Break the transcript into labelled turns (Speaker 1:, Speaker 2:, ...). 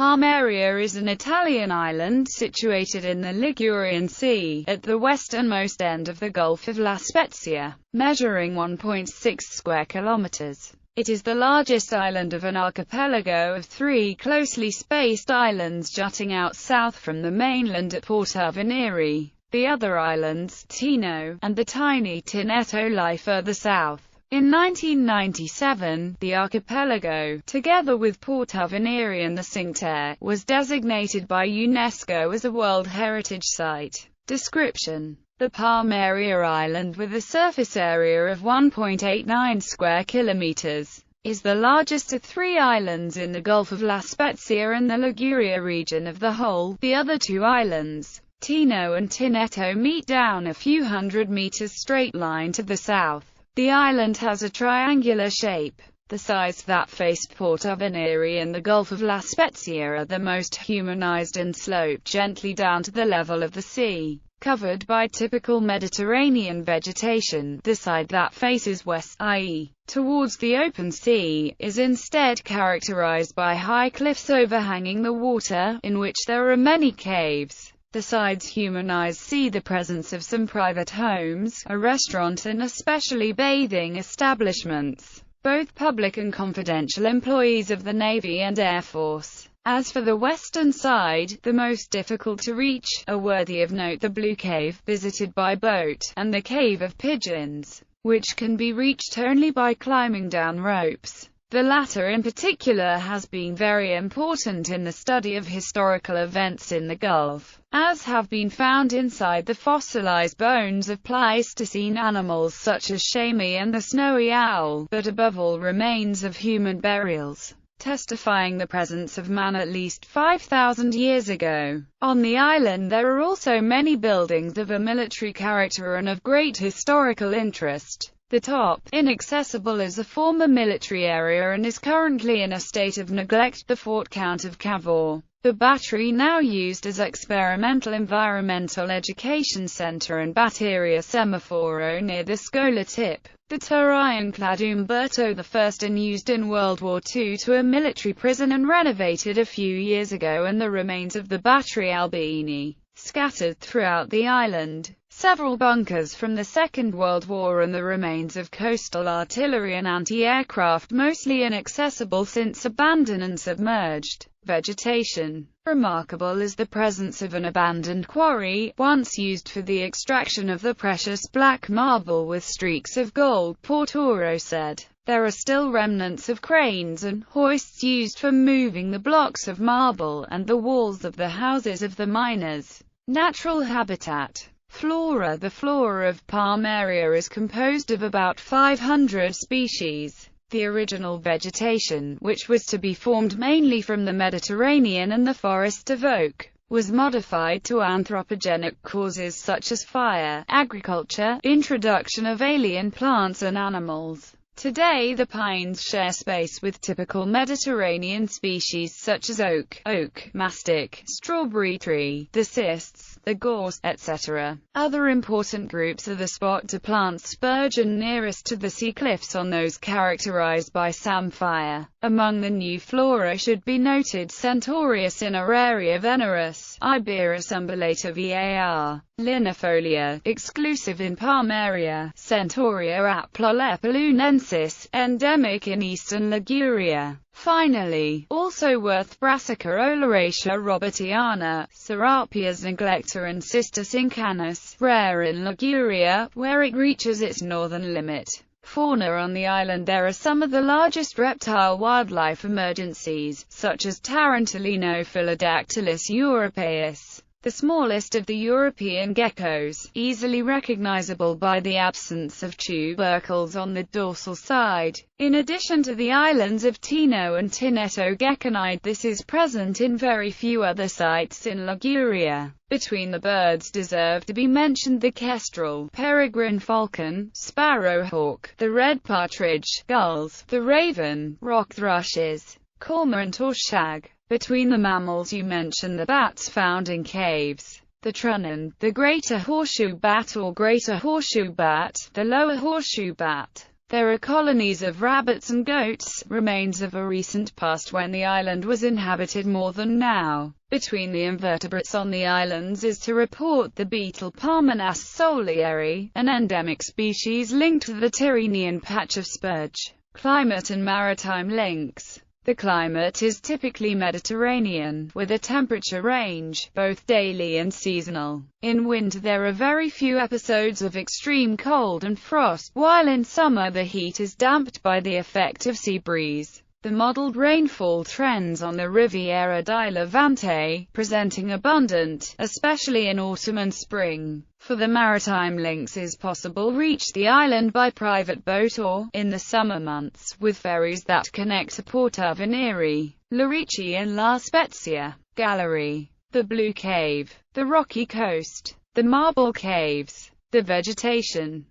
Speaker 1: Palmaria is an Italian island situated in the Ligurian Sea, at the westernmost end of the Gulf of La Spezia, measuring 1.6 square kilometers. It is the largest island of an archipelago of 3 closely spaced islands jutting out south from the mainland at Porta Venere. The other islands, Tino, and the tiny Tinetto, lie further south. In 1997, the archipelago, together with Porta Venere and the Cinque Terre, was designated by UNESCO as a World Heritage Site. Description: the Palmaria Island, with a surface area of 1.89 square kilometers, is the largest of 3 islands in the Gulf of La Spezia and the Liguria region of the whole. The other 2 islands, Tino and Tinetto, meet down a few hundred meters straight line to the south. The island has a triangular shape. The sides that face Porta Venere and the Gulf of La Spezia are the most humanized and slope gently down to the level of the sea, covered by typical Mediterranean vegetation. The side that faces west, i.e., towards the open sea, is instead characterized by high cliffs overhanging the water, in which there are many caves. The sides humanized see the presence of some private homes, a restaurant and especially bathing establishments, both public and confidential employees of the Navy and Air Force. As for the western side, the most difficult to reach, are worthy of note the Blue Cave, visited by boat, and the Cave of Pigeons, which can be reached only by climbing down ropes. The latter in particular has been very important in the study of historical events in the Gulf, as have been found inside the fossilized bones of Pleistocene animals such as chamois and the snowy owl, but above all remains of human burials, testifying the presence of man at least 5,000 years ago. On the island there are also many buildings of a military character and of great historical interest. The top, inaccessible, is a former military area and is currently in a state of neglect, the Fort Count of Cavour. The battery, now used as experimental environmental education center, and Batteria Semaforo near the Scola tip. The tour ironclad Umberto I, and used in World War II to a military prison and renovated a few years ago, and the remains of the Battery Albini, scattered throughout the island. Several bunkers from the Second World War and the remains of coastal artillery and anti-aircraft, mostly inaccessible since abandoned and submerged. Vegetation. Remarkable is the presence of an abandoned quarry, once used for the extraction of the precious black marble with streaks of gold, Portoro said. There are still remnants of cranes and hoists used for moving the blocks of marble, and the walls of the houses of the miners. Natural habitat. Flora. The flora of Palmaria is composed of about 500 species. The original vegetation, which was to be formed mainly from the Mediterranean and the forest of oak, was modified to anthropogenic causes such as fire, agriculture, introduction of alien plants and animals. Today the pines share space with typical Mediterranean species such as oak, mastic, strawberry tree, the cists, the gorse, etc. Other important groups are the spot plant spurgeon nearest to the sea cliffs on those characterized by samphire. Among the new flora should be noted Centaurea cineraria veneris, Iberus umbellata var. Linifolia, exclusive in Palmaria, Centaurea aplolepalunensis, endemic in eastern Liguria. Finally, also worth Brassica oleracea robertiana, Serapias neglecta and Cistus incanus, rare in Liguria, where it reaches its northern limit. Fauna. On the island there are some of the largest reptile wildlife emergencies, such as Tarantulino Philodactylus europaeus, the smallest of the European geckos, easily recognizable by the absence of tubercles on the dorsal side. In addition to the islands of Tino and Tinetto Geckonide, this is present in very few other sites in Liguria. Between the birds deserve to be mentioned the kestrel, peregrine falcon, sparrowhawk, the red partridge, gulls, the raven, rock thrushes, cormorant or shag. Between the mammals you mention the bats found in caves, the trunan, the greater horseshoe bat or greater horseshoe bat, the lower horseshoe bat, There are colonies of rabbits and goats, remains of a recent past when the island was inhabited more than now. Between the invertebrates on the islands is to report the beetle Palmaria solieri, an endemic species linked to the Tyrrhenian patch of spurge. Climate and maritime links. The climate is typically Mediterranean, with a temperature range, both daily and seasonal. In winter there are very few episodes of extreme cold and frost, while in summer the heat is damped by the effect of sea breeze. The modeled rainfall trends on the Riviera di Levante, presenting abundant, especially in autumn and spring. For the maritime links is possible reach the island by private boat or, in the summer months, with ferries that connect to Porta Venere, Lerici and La Spezia. Gallery. The Blue Cave. The Rocky Coast. The Marble Caves. The vegetation.